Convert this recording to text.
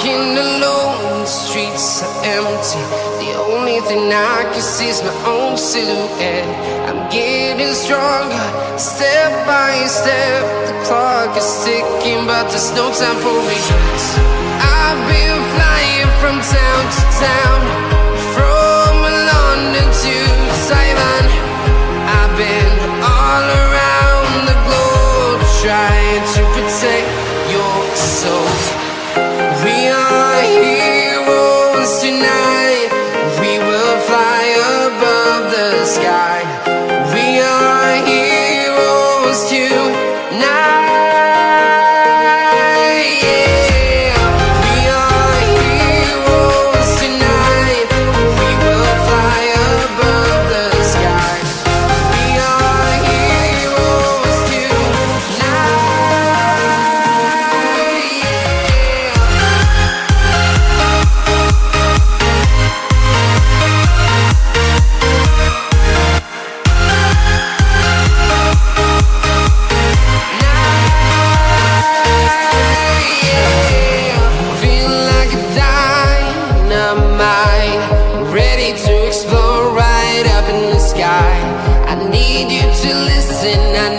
Walking alone, the streets are empty. The only thing I can see is my own silhouette. I'm getting stronger, step by step. The clock is ticking, but there's no time for regrets. I've been flying from town to town, from London to Taiwan. I've been all around the globe, trying to protect your soul. We are heroes tonight. We will fly above the sky. We are heroes tonight. Yeah. We are heroes tonight. We will fly above the sky. We are heroes tonight. Ready to explore right up in the sky. I need you to listen. I